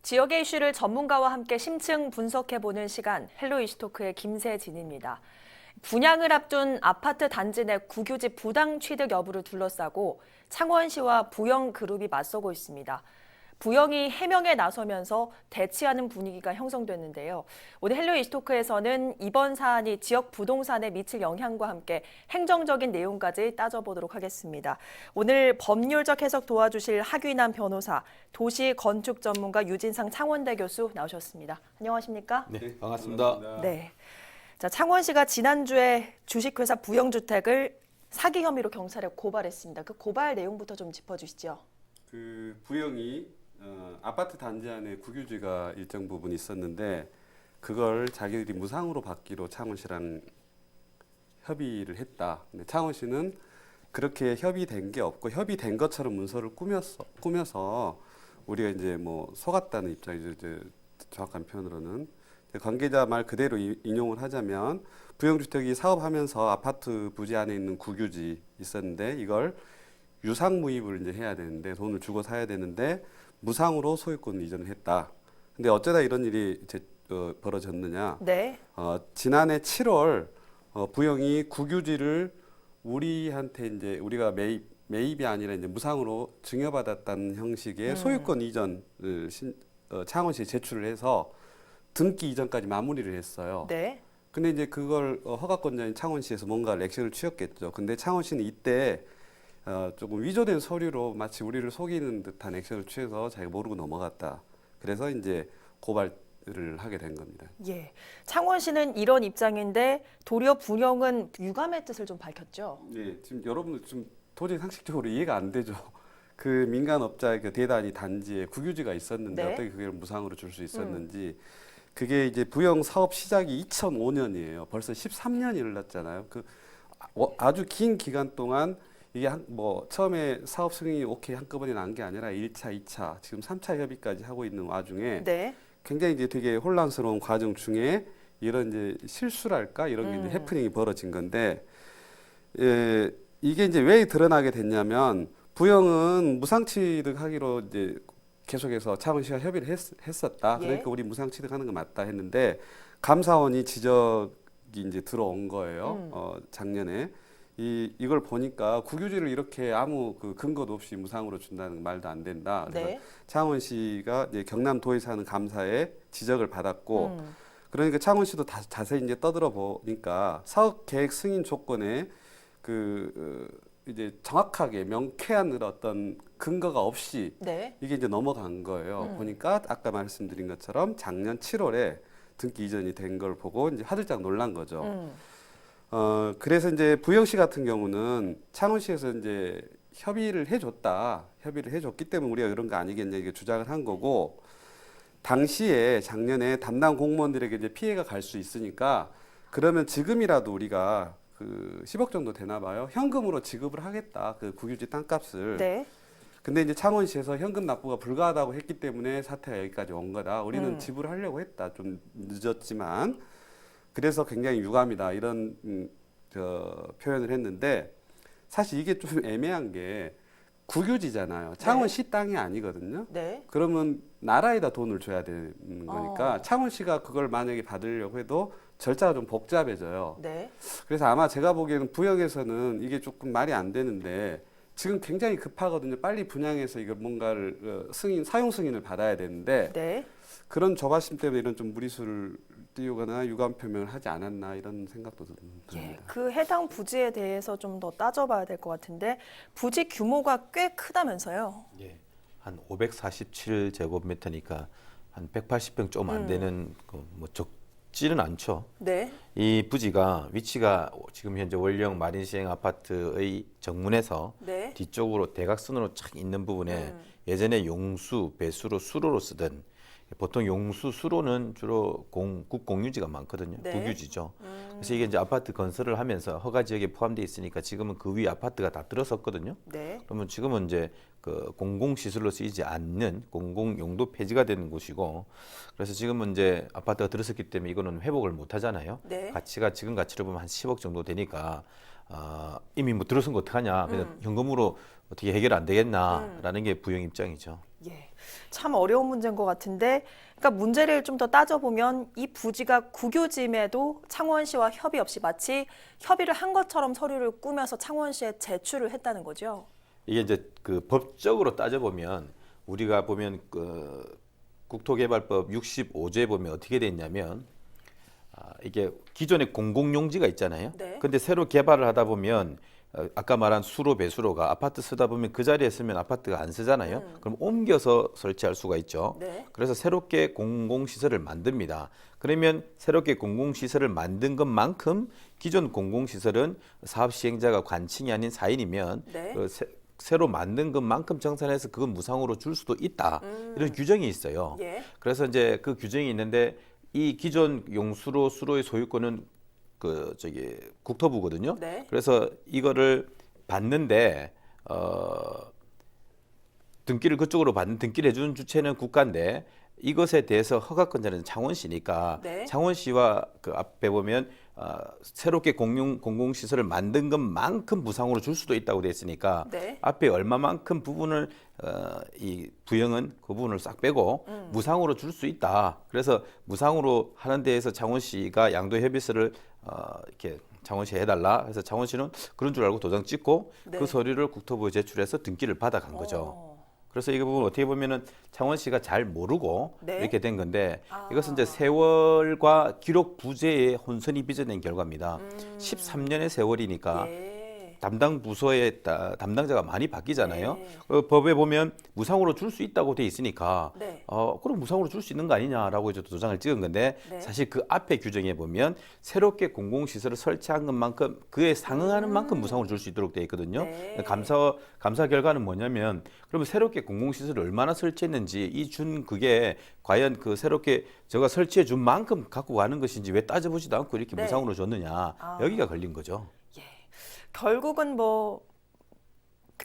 지역의 이슈를 전문가와 함께 심층 분석해보는 시간, 헬로 이슈토크의 김세진입니다. 분양을 앞둔 아파트 단지 내 국유지 부당 취득 여부를 둘러싸고 창원시와 부영그룹이 맞서고 있습니다. 부영이 해명에 나서면서 대치하는 분위기가 형성됐는데요. 오늘 헬로 이슈토크에서는 이번 사안이 지역 부동산에 미칠 영향과 함께 행정적인 내용까지 따져보도록 하겠습니다. 오늘 법률적 해석 도와주실 하귀남 변호사, 도시건축 전문가 유진상 창원대 교수 나오셨습니다. 안녕하십니까? 네, 반갑습니다. 네. 자, 창원시가 지난주에 주식회사 부영주택을 사기 혐의로 경찰에 고발했습니다. 그 고발 내용부터 좀 짚어주시죠. 그 부영이 아파트 단지 안에 국유지가 일정 부분 있었는데 그걸 자기들이 무상으로 받기로 창원시랑 협의를 했다. 근데 창원시는 그렇게 협의된 게 없고 협의된 것처럼 문서를 꾸며서 우리가 이제 뭐 속았다는 입장이죠. 이제 정확한 표현으로는 관계자 말 그대로 인용을 하자면 부영주택이 사업하면서 아파트 부지 안에 있는 국유지 있었는데 이걸 유상무입을 이제 해야 되는데 돈을 주고 사야 되는데 무상으로 소유권 이전을 했다. 근데 어쩌다 이런 일이 벌어졌느냐? 네. 지난해 7월 부영이 국유지를 우리한테 이제 우리가 매입이 아니라 이제 무상으로 증여받았다는 형식의 소유권 이전을 창원시에 제출을 해서 등기 이전까지 마무리를 했어요. 네. 근데 이제 그걸 허가권자인 창원시에서 뭔가 액션을 취했겠죠. 근데 창원시는 이때 조금 위조된 서류로 마치 우리를 속이는 듯한 액션을 취해서 자기가 모르고 넘어갔다. 그래서 이제 고발을 하게 된 겁니다. 예. 창원시는 이런 입장인데 도리어 부영은 유감의 뜻을 좀 밝혔죠. 네, 지금 여러분들 좀 도저히 상식적으로 이해가 안 되죠. 그 민간업자의 그 대단위 단지에 국유지가 있었는데 네. 어떻게 그걸 무상으로 줄 수 있었는지. 그게 이제 부영 사업 시작이 2005년이에요. 벌써 13년이 흘렀잖아요. 그 아주 긴 기간 동안 이게 뭐 처음에 사업 승인이 오케이 한꺼번에 난 게 아니라 1차, 2차, 지금 3차 협의까지 하고 있는 와중에 네. 굉장히 이제 되게 혼란스러운 과정 중에 이런 이제 실수랄까 이런 게 이제 해프닝이 벌어진 건데 이게 이제 왜 드러나게 됐냐면 부영은 무상취득하기로 이제 계속해서 창원시와 협의를 했었다. 예. 그러니까 우리 무상취득하는 거 맞다 했는데 감사원이 지적이 이제 들어온 거예요. 작년에. 이걸 보니까 국유지를 이렇게 아무 그 근거도 없이 무상으로 준다는 말도 안 된다. 그래서 네. 창원시가 이제 경남도에 사는 감사에 지적을 받았고, 그러니까 창원시도 자세히 이제 떠들어 보니까 사업 계획 승인 조건에 이제 정확하게 명쾌한 어떤 근거가 없이 네. 이게 이제 넘어간 거예요. 보니까 아까 말씀드린 것처럼 작년 7월에 등기 이전이 된 걸 보고 이제 화들짝 놀란 거죠. 그래서 이제 부영시 같은 경우는 창원시에서 이제 협의를 해줬기 때문에 우리가 그런 거 아니겠냐 이게 주장을 한 거고, 당시에 작년에 담당 공무원들에게 이제 피해가 갈 수 있으니까 그러면 지금이라도 우리가 그 10억 정도 되나 봐요. 현금으로 지급을 하겠다. 그 국유지 땅값을. 네. 근데 이제 창원시에서 현금 납부가 불가하다고 했기 때문에 사태가 여기까지 온 거다. 우리는 지불하려고 했다. 좀 늦었지만. 그래서 굉장히 유감이다 이런 표현을 했는데 사실 이게 좀 애매한 게 국유지잖아요. 창원시 땅이 아니거든요. 네. 그러면 나라에다 돈을 줘야 되는 거니까 창원시가 그걸 만약에 받으려고 해도 절차가 좀 복잡해져요. 네. 그래서 아마 제가 보기에는 부영에서는 이게 조금 말이 안 되는데 지금 굉장히 급하거든요. 빨리 분양해서 이걸 뭔가를 사용 승인을 받아야 되는데 네. 그런 조바심 때문에 이런 좀 무리수를 띄우거나 유감 표명을 하지 않았나 이런 생각도 듭니다. 예, 그 해당 부지에 대해서 좀 더 따져봐야 될 것 같은데 부지 규모가 꽤 크다면서요? 예, 한 547제곱미터니까 한 180평 좀 안 되는 뭐 적지는 않죠. 네. 이 부지가 위치가 지금 현재 월령 마린시행 아파트의 정문에서 네. 뒤쪽으로 대각선으로 착 있는 부분에 예전에 용수, 배수로, 수로로 쓰던 보통 용수, 수로는 주로 국공유지가 많거든요. 네. 국유지죠. 그래서 이게 이제 아파트 건설을 하면서 허가 지역에 포함되어 있으니까 지금은 그 위 아파트가 다 들어섰거든요. 네. 그러면 지금은 이제 그 공공시설로 쓰이지 않는 공공용도 폐지가 되는 곳이고, 그래서 지금은 이제 아파트가 들어섰기 때문에 이거는 회복을 못 하잖아요. 네. 가치가 지금 가치로 보면 한 10억 정도 되니까 이미 뭐 들어선 거 어떡하냐, 그냥 현금으로 어떻게 해결 안 되겠나라는 게 부영 입장이죠. 예, 참 어려운 문제인 것 같은데, 그러니까 문제를 좀 더 따져보면 이 부지가 국유지임에도 창원시와 협의 없이 마치 협의를 한 것처럼 서류를 꾸며서 창원시에 제출을 했다는 거죠. 이게 이제 그 법적으로 따져보면 우리가 보면 그 국토개발법 65조에 보면 어떻게 돼 있냐면 이게 기존에 공공용지가 있잖아요. 네. 근데 새로 개발을 하다 보면 아까 말한 수로 배수로가 아파트 쓰다 보면 그 자리에 쓰면 아파트가 안 쓰잖아요. 그럼 옮겨서 설치할 수가 있죠. 네. 그래서 새롭게 공공시설을 만듭니다. 그러면 새롭게 공공시설을 만든 것만큼 기존 공공시설은 사업 시행자가 관칭이 아닌 사인이면 네. 새로 만든 것만큼 정산해서 그건 무상으로 줄 수도 있다. 이런 규정이 있어요. 예. 그래서 이제 그 규정이 있는데 이 기존 용수로 수로의 소유권은 국토부거든요. 네. 그래서 이거를 받는데 등기를 그쪽으로 받는 등기를 해주는 주체는 국가인데 이것에 대해서 허가권자는 창원시니까 네. 창원시와 그 앞에 보면 새롭게 공공시설을 만든 것만큼 무상으로 줄 수도 있다고 돼 있으니까 네. 앞에 얼마만큼 부분을 이 부영은 그 부분을 싹 빼고 무상으로 줄 수 있다. 그래서 무상으로 하는 데에서 창원시가 양도 협의서를 이렇게 창원시에 해달라. 그래서 창원시는 그런 줄 알고 도장 찍고 네. 그 서류를 국토부에 제출해서 등기를 받아간 거죠. 그래서 이 부분 어떻게 보면은 창원시가 잘 모르고 네. 이렇게 된 건데 아. 이것은 이제 세월과 기록 부재의 혼선이 빚어낸 결과입니다. 13년의 세월이니까 예. 담당 부서의 담당자가 많이 바뀌잖아요. 네. 법에 보면 무상으로 줄 수 있다고 돼 있으니까 네. 그럼 무상으로 줄 수 있는 거 아니냐라고 이제 도장을 찍은 건데 네. 사실 그 앞에 규정에 보면 새롭게 공공시설을 설치한 것만큼 그에 상응하는 만큼 무상으로 줄 수 있도록 돼 있거든요. 네. 감사 결과는 뭐냐면 그러면 새롭게 공공시설을 얼마나 설치했는지 이 준 그게 과연 그 새롭게 제가 설치해 준 만큼 갖고 가는 것인지 왜 따져보지도 않고 이렇게 네. 무상으로 줬느냐 여기가 걸린 거죠. 예. 결국은 뭐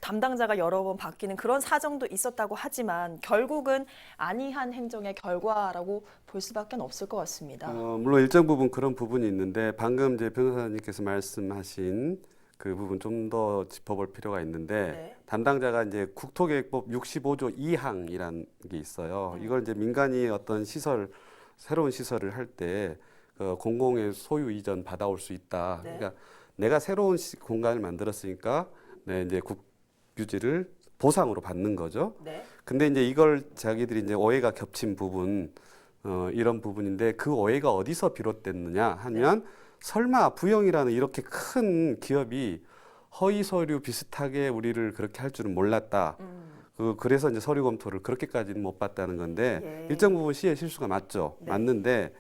담당자가 여러 번 바뀌는 그런 사정도 있었다고 하지만 결국은 안이한 행정의 결과라고 볼 수밖에 없을 것 같습니다. 물론 일정 부분 그런 부분이 있는데 방금 이제 변호사님께서 말씀하신 그 부분 좀 더 짚어볼 필요가 있는데 네. 담당자가 이제 국토계획법 65조 2항이라는 게 있어요. 이걸 이제 민간이 어떤 시설 새로운 시설을 할 때 공공의 소유 이전 받아올 수 있다. 네. 그러니까 내가 새로운 공간을 만들었으니까 네, 이제 국유지를 보상으로 받는 거죠. 네. 근데 이제 이걸 자기들이 이제 오해가 겹친 부분 이런 부분인데 그 오해가 어디서 비롯됐느냐 하면 설마 부영이라는 이렇게 큰 기업이 허위 서류 비슷하게 우리를 그렇게 할 줄은 몰랐다. 그래서 이제 서류 검토를 그렇게까지는 못 봤다는 건데 예. 일정 부분 시의 실수가 맞죠. 네. 맞는데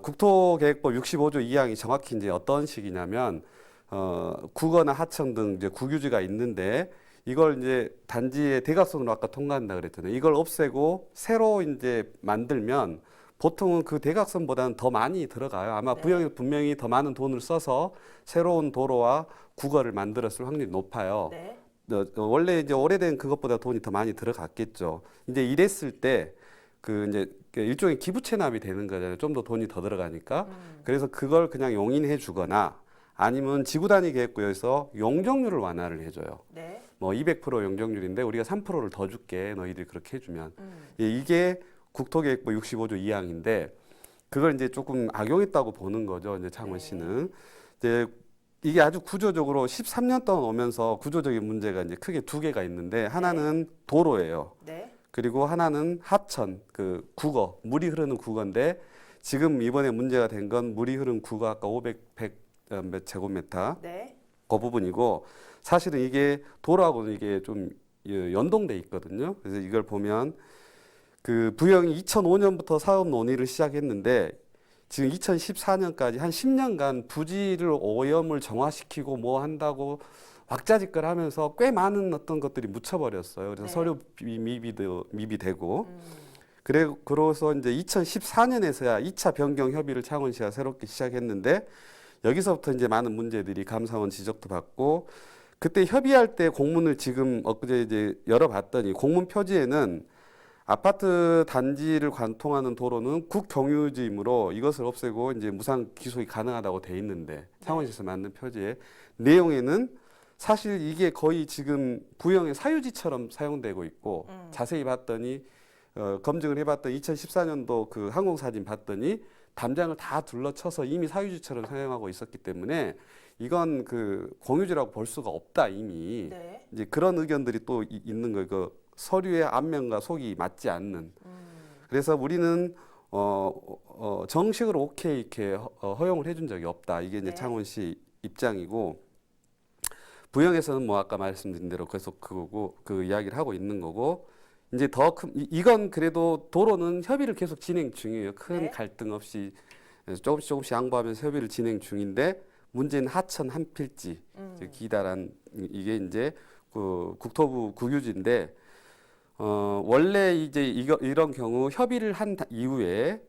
국토계획법 65조 2항이 정확히 이제 어떤 식이냐면 국어나 하청 등 이제 국유지가 있는데 이걸 이제 단지의 대각선으로 아까 통과한다 그랬잖아요. 이걸 없애고 새로 이제 만들면 보통은 그 대각선보다는 더 많이 들어가요. 아마 네. 부영이 분명히 더 많은 돈을 써서 새로운 도로와 국어를 만들었을 확률이 높아요. 네. 원래 이제 오래된 그것보다 돈이 더 많이 들어갔겠죠. 이제 이랬을 때 그 이제 일종의 기부 체납이 되는 거잖아요. 좀 더 돈이 더 들어가니까. 그래서 그걸 그냥 용인해 주거나 아니면 지구 단위 계획구에서 용적률을 완화를 해줘요. 네. 뭐 200% 용적률인데 우리가 3%를 더 줄게. 너희들이 그렇게 해주면 이게 국토계획법 65조 2항인데 그걸 이제 조금 악용했다고 보는 거죠. 이제 창원시는 이제 이게 아주 구조적으로 13년 동안 오면서 구조적인 문제가 이제 크게 두 개가 있는데 하나는 도로예요. 네. 그리고 하나는 하천, 그 국어, 물이 흐르는 국어인데 지금 이번에 문제가 된 건 물이 흐르는 국어 아까 100몇 제곱미터 네. 그 부분이고 사실은 이게 도로하고는 이게 좀 연동돼 있거든요. 그래서 이걸 보면 그 부영이 2005년부터 사업 논의를 시작했는데 지금 2014년까지 한 10년간 부지를 오염을 정화시키고 뭐 한다고 왁자지껄 하면서 꽤 많은 어떤 것들이 묻혀버렸어요. 그래서 네. 서류 미비되고 그래서 이제 2014년에서야 2차 변경 협의를 창원시가 새롭게 시작했는데 여기서부터 이제 많은 문제들이 감사원 지적도 받고 그때 협의할 때 공문을 지금 엊그제 이제 열어봤더니 공문 표지에는 아파트 단지를 관통하는 도로는 국경유지이므로 이것을 없애고 이제 무상 기속이 가능하다고 돼 있는데 창원시에서 만든 표지의 내용에는 사실 이게 거의 지금 부영의 사유지처럼 사용되고 있고 자세히 봤더니 검증을 해봤더니 2014년도 그 항공사진 봤더니 담장을 다 둘러쳐서 이미 사유지처럼 사용하고 있었기 때문에 이건 그 공유지라고 볼 수가 없다 이미. 네. 이제 그런 의견들이 또 있는 거예요. 그 서류의 앞면과 속이 맞지 않는. 그래서 우리는 정식으로 오케이 이렇게 허용을 해준 적이 없다. 이게 이제 네. 창원시 입장이고 부영에서는 뭐 아까 말씀드린 대로 계속 그거고 그 이야기를 하고 있는 거고 이제 더 큰 이건 그래도 도로는 협의를 계속 진행 중이에요. 큰 네. 갈등 없이 조금씩 양보하면서 협의를 진행 중인데 문제는 하천 한 필지 기다란 이게 이제 그 국토부 국유지인데 원래 이제 이런 경우 협의를 한 이후에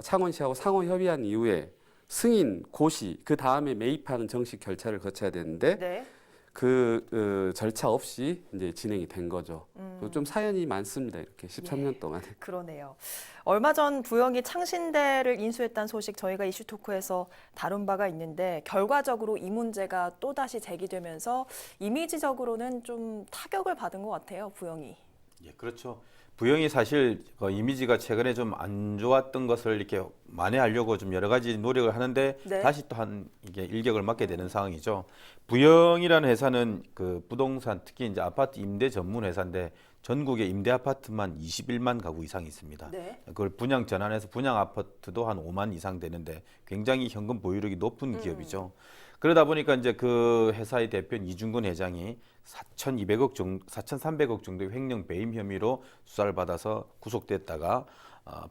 창원시하고 상호 협의한 이후에 승인, 고시 그 다음에 매입하는 정식 절차를 거쳐야 되는데 네. 그 절차 없이 이제 진행이 된 거죠. 좀 사연이 많습니다. 이렇게 13년 동안. 그러네요. 얼마 전 부영이 창신대를 인수했다는 소식 저희가 이슈토크에서 다룬 바가 있는데 결과적으로 이 문제가 또다시 제기되면서 이미지적으로는 좀 타격을 받은 것 같아요. 부영이. 예, 그렇죠. 부영이 사실 그 이미지가 최근에 좀 안 좋았던 것을 이렇게 만회하려고 좀 여러 가지 노력을 하는데 네. 다시 또 한 이게 일격을 맞게 되는 상황이죠. 부영이라는 회사는 그 부동산 특히 이제 아파트 임대 전문 회사인데 전국에 임대 아파트만 21만 가구 이상 있습니다. 네. 그걸 분양 전환해서 분양 아파트도 한 5만 이상 되는데 굉장히 현금 보유력이 높은 기업이죠. 그러다 보니까 이제 그 회사의 대표인 이중근 회장이 4,300억 정도의 횡령 배임 혐의로 수사를 받아서 구속됐다가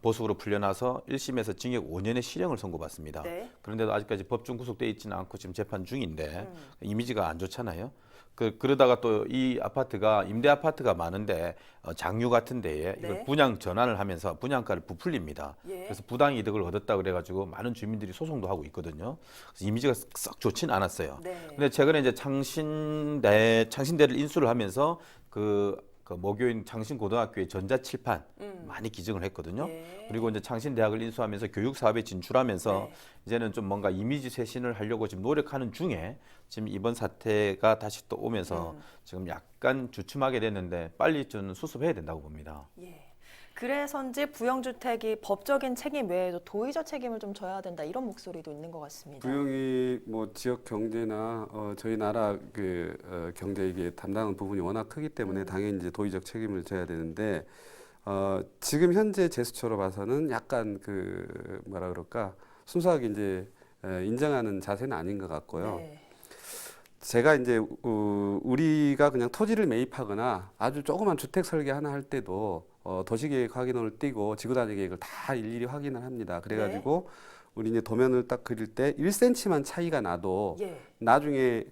보석으로 풀려나서 1심에서 징역 5년의 실형을 선고받습니다. 네. 그런데도 아직까지 법정 구속돼 있지는 않고 지금 재판 중인데 이미지가 안 좋잖아요. 그러다가 또 이 아파트가 임대 아파트가 많은데 장유 같은 데에 이걸 네. 분양 전환을 하면서 분양가를 부풀립니다. 예. 그래서 부당 이득을 얻었다 그래가지고 많은 주민들이 소송도 하고 있거든요. 그래서 이미지가 썩 좋진 않았어요. 네. 근데 최근에 이제 창신대를 인수를 하면서 그 모교인 창신고등학교의 전자칠판 많이 기증을 했거든요. 예. 그리고 이제 창신대학을 인수하면서 교육 사업에 진출하면서 네. 이제는 좀 뭔가 이미지 쇄신을 하려고 지금 노력하는 중에 지금 이번 사태가 다시 또 오면서 지금 약간 주춤하게 됐는데 빨리 좀 수습해야 된다고 봅니다. 예. 그래서인지 부영주택이 법적인 책임 외에도 도의적 책임을 좀 져야 된다 이런 목소리도 있는 것 같습니다. 부영이 뭐 지역 경제나 저희 나라 그 경제 이게 담당하는 부분이 워낙 크기 때문에 당연히 이제 도의적 책임을 져야 되는데 지금 현재 제스처로 봐서는 약간 그 뭐라 그럴까 순수하게 이제 인정하는 자세는 아닌 것 같고요. 네. 제가 이제 우리가 그냥 토지를 매입하거나 아주 조그만 주택 설계 하나 할 때도 도시계획 확인원을 띄고 지구단위 계획을 다 일일이 확인을 합니다. 그래가지고 우리 이제 도면을 딱 그릴 때 1cm만 차이가 나도 예. 나중에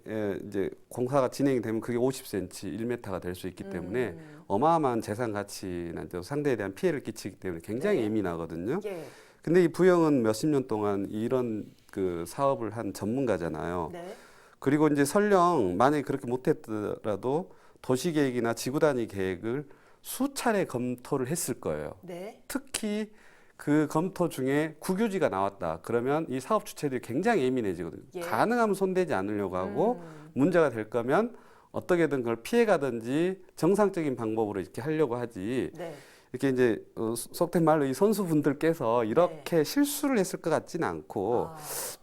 이제 공사가 진행이 되면 그게 50cm, 1m가 될 수 있기 때문에 어마어마한 재산 가치나 또 상대에 대한 피해를 끼치기 때문에 굉장히 네. 예민하거든요. 예. 근데 이 부영은 몇십 년 동안 이런 그 사업을 한 전문가잖아요. 네. 그리고 이제 설령 만약에 그렇게 못했더라도 도시계획이나 지구단위 계획을 수차례 검토를 했을 거예요. 네. 특히 그 검토 중에 국유지가 나왔다. 그러면 이 사업 주체들이 굉장히 예민해지거든요. 예. 가능하면 손대지 않으려고 하고 문제가 될 거면 어떻게든 그걸 피해가든지 정상적인 방법으로 이렇게 하려고 하지. 네. 이렇게 이제 속된 말로 이 선수분들께서 이렇게 실수를 했을 것 같지는 않고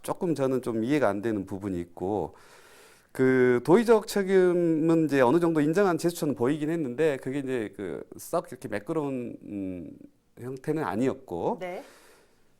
조금 저는 좀 이해가 안 되는 부분이 있고 그 도의적 책임은 이제 어느 정도 인정한 제스처는 보이긴 했는데 그게 이제 그 썩 이렇게 매끄러운 형태는 아니었고 네.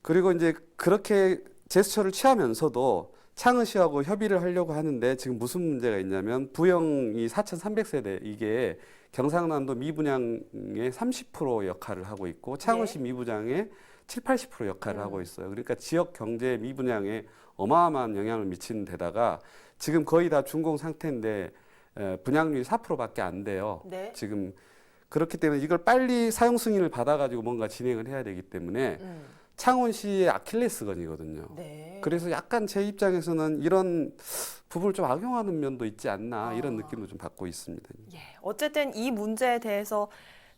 그리고 이제 그렇게 제스처를 취하면서도 창원시하고 협의를 하려고 하는데 지금 무슨 문제가 있냐면 부영이 4,300세대 이게 경상남도 미분양의 30% 역할을 하고 있고 창원시 미분양의 70~80% 역할을 하고 있어요. 그러니까 지역 경제 미분양에 어마어마한 영향을 미치는 데다가 지금 거의 다 준공 상태인데 분양률이 4%밖에 안 돼요. 네. 지금 그렇기 때문에 이걸 빨리 사용 승인을 받아가지고 뭔가 진행을 해야 되기 때문에 창원시의 아킬레스건이거든요. 네. 그래서 약간 제 입장에서는 이런 부분을 좀 악용하는 면도 있지 않나 이런 느낌도 좀 받고 있습니다. 예. 어쨌든 이 문제에 대해서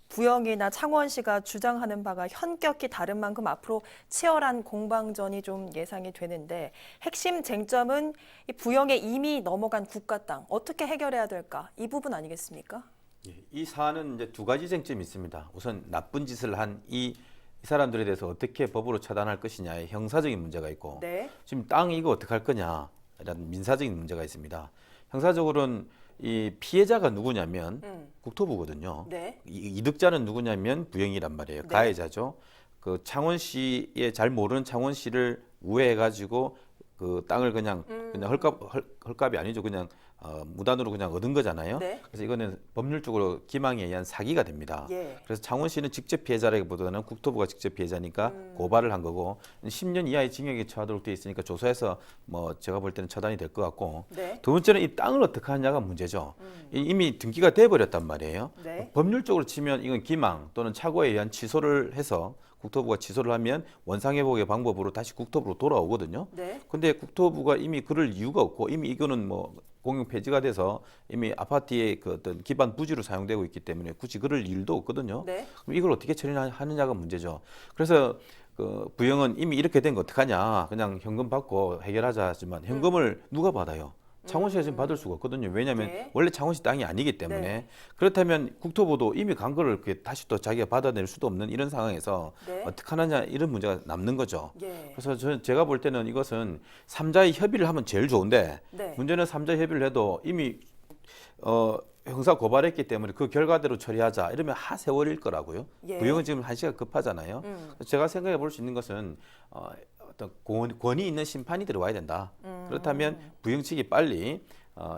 부영이나 창원시가 주장하는 바가 현격히 다른 만큼 앞으로 치열한 공방전이 좀 예상이 되는데 핵심 쟁점은 이 부영에 이미 넘어간 국가 땅 어떻게 해결해야 될까? 이 부분 아니겠습니까? 예, 이 사안은 이제 두 가지 쟁점이 있습니다. 우선 나쁜 짓을 한 이 사람들에 대해서 어떻게 법으로 처단할 것이냐의 형사적인 문제가 있고 네. 지금 땅 이거 어떻게 할 거냐 이런 민사적인 문제가 있습니다. 형사적으로는 이 피해자가 누구냐면 국토부거든요. 네. 이득자는 누구냐면 부영이란 말이에요. 네. 가해자죠. 그 창원시에 잘 모르는 창원시를 우회해가지고 그 땅을 그냥 헐값이 아니죠. 그냥 무단으로 그냥 얻은 거잖아요. 네. 그래서 이거는 법률적으로 기망에 의한 사기가 됩니다. 예. 그래서 창원시는 직접 피해자라기보다는 국토부가 직접 피해자니까 고발을 한 거고 10년 이하의 징역에 처하도록 돼 있으니까 조사해서 뭐 제가 볼 때는 처단이 될 것 같고 네. 두 번째는 이 땅을 어떻게 하냐가 문제죠. 이미 등기가 돼 버렸단 말이에요. 네. 법률적으로 치면 이건 기망 또는 착오에 의한 취소를 해서 국토부가 취소를 하면 원상회복의 방법으로 다시 국토부로 돌아오거든요. 네. 근데 국토부가 이미 그럴 이유가 없고 이미 이거는 뭐 공용 폐지가 돼서 이미 아파트의 그 어떤 기반 부지로 사용되고 있기 때문에 굳이 그럴 일도 없거든요. 네. 그럼 이걸 어떻게 처리하느냐가 문제죠. 그래서 그 부영은 이미 이렇게 된 거 어떡하냐. 그냥 현금 받고 해결하자 하지만 현금을 누가 받아요? 창원시가 지금 받을 수가 없거든요. 왜냐하면 네. 원래 창원시 땅이 아니기 때문에 네. 그렇다면 국토부도 이미 간 거를 이렇게 다시 또 자기가 받아낼 수도 없는 이런 상황에서 네. 어떻게 하느냐 이런 문제가 남는 거죠. 예. 그래서 제가 볼 때는 이것은 삼자의 협의를 하면 제일 좋은데 네. 문제는 삼자 협의를 해도 이미 형사 고발했기 때문에 그 결과대로 처리하자 이러면 하 세월일 거라고요. 예. 부영은 지금 한시가 급하잖아요. 제가 생각해 볼 수 있는 것은 어떤 권위 있는 심판이 들어와야 된다. 그렇다면 부영 측이 빨리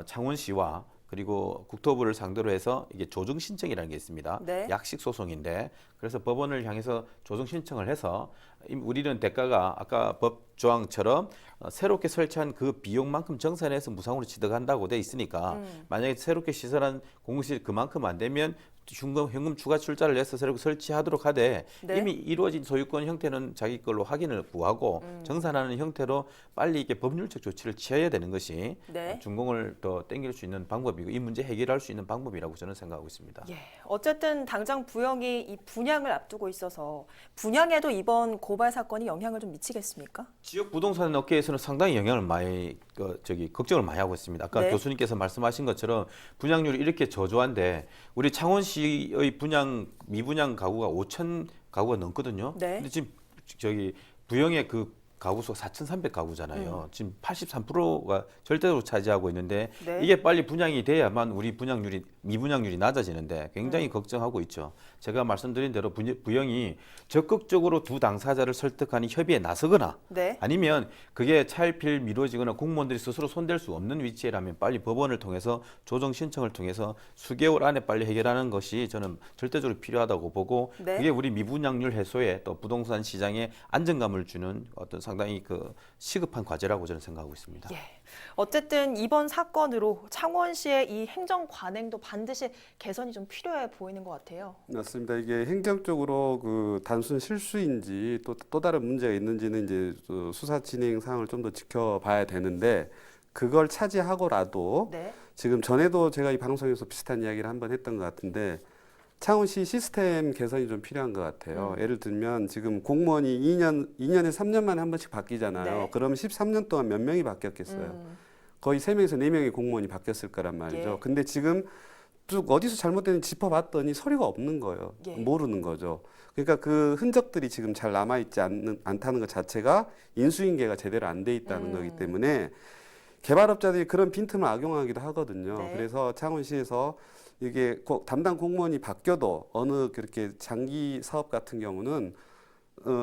창원시와 그리고 국토부를 상대로 해서 이게 조정 신청이라는 게 있습니다. 네. 약식 소송인데 그래서 법원을 향해서 조정 신청을 해서 우리는 대가가 아까 법 조항처럼 새롭게 설치한 그 비용만큼 정산해서 무상으로 취득한다고 돼 있으니까 만약에 새롭게 시설한 공공시설 그만큼 안 되면 현금 추가 출자를 해서 새롭게 설치하도록 하되 네. 이미 이루어진 소유권 형태는 자기 걸로 확인을 구하고 정산하는 형태로 빨리 이게 법률적 조치를 취해야 되는 것이 네. 준공을 더 땡길 수 있는 방법이고 이 문제 해결할 수 있는 방법이라고 저는 생각하고 있습니다. 예. 어쨌든 당장 부영이 이 분양을 앞두고 있어서 분양에도 이번 고발 사건이 영향을 좀 미치겠습니까? 지역 부동산 업계에서는 상당히 영향을 많이 걱정을 많이 하고 있습니다. 아까 네. 교수님께서 말씀하신 것처럼 분양률이 이렇게 저조한데 우리 창원시의 미분양 가구가 5천 가구가 넘거든요. 네. 근데 지금 부영의 그 가구 수 4,300 가구잖아요. 지금 83%가 절대적으로 차지하고 있는데 네. 이게 빨리 분양이 돼야만 우리 미분양률이 낮아지는데 굉장히 걱정하고 있죠. 제가 말씀드린 대로 부영이 적극적으로 두 당사자를 설득하는 협의에 나서거나 네. 아니면 그게 차일피일 미뤄지거나 공무원들이 스스로 손댈 수 없는 위치라면 빨리 법원을 통해서 조정 신청을 통해서 수개월 안에 빨리 해결하는 것이 저는 절대적으로 필요하다고 보고 네. 그게 우리 미분양률 해소에 또 부동산 시장에 안정감을 주는 어떤 상당히 그 시급한 과제라고 저는 생각하고 있습니다. 예. 어쨌든 이번 사건으로 창원시의 이 행정 관행도 반드시 개선이 좀 필요해 보이는 것 같아요. 맞습니다. 이게 행정적으로 그 단순 실수인지 또 다른 문제가 있는지는 이제 수사 진행 상황을 좀 더 지켜봐야 되는데 그걸 차지하고라도 네. 지금 전에도 제가 이 방송에서 비슷한 이야기를 한번 했던 것 같은데 창원시 시스템 개선이 좀 필요한 것 같아요. 예를 들면 지금 공무원이 2년에 3년 만에 한 번씩 바뀌잖아요. 네. 그러면 13년 동안 몇 명이 바뀌었겠어요. 거의 3명에서 4명의 공무원이 바뀌었을 거란 말이죠. 예. 근데 지금 쭉 어디서 잘못됐는지 짚어봤더니 서류가 없는 거예요. 예. 모르는 거죠. 그러니까 그 흔적들이 지금 잘 남아있지 않다는 것 자체가 인수인계가 제대로 안 돼 있다는 거기 때문에 개발업자들이 그런 빈틈을 악용하기도 하거든요. 네. 그래서 창원시에서 이게 담당 공무원이 바뀌어도 어느 그렇게 장기 사업 같은 경우는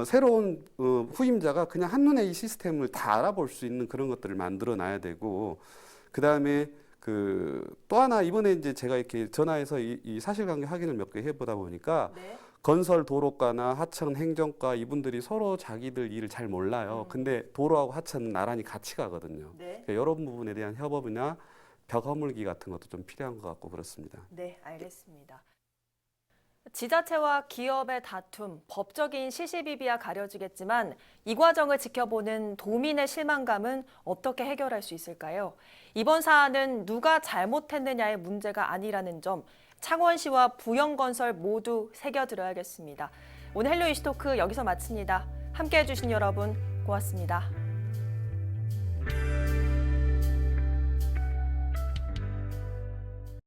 새로운 후임자가 그냥 한눈에 이 시스템을 다 알아볼 수 있는 그런 것들을 만들어 놔야 되고 그다음에 또 하나 이번에 이제 제가 이렇게 전화해서 이 사실관계 확인을 몇 개 해보다 보니까 네. 건설 도로과나 하천 행정과 이분들이 서로 자기들 일을 잘 몰라요. 근데 도로하고 하천은 나란히 같이 가거든요. 네. 그러니까 이런 부분에 대한 협업이나 벽 허물기 같은 것도 좀 필요한 것 같고 그렇습니다. 네, 알겠습니다. 지자체와 기업의 다툼, 법적인 시시비비와 가려지겠지만 이 과정을 지켜보는 도민의 실망감은 어떻게 해결할 수 있을까요? 이번 사안은 누가 잘못했느냐의 문제가 아니라는 점 창원시와 부영건설 모두 새겨들어야겠습니다. 오늘 헬로 이슈토크 여기서 마칩니다. 함께해 주신 여러분 고맙습니다.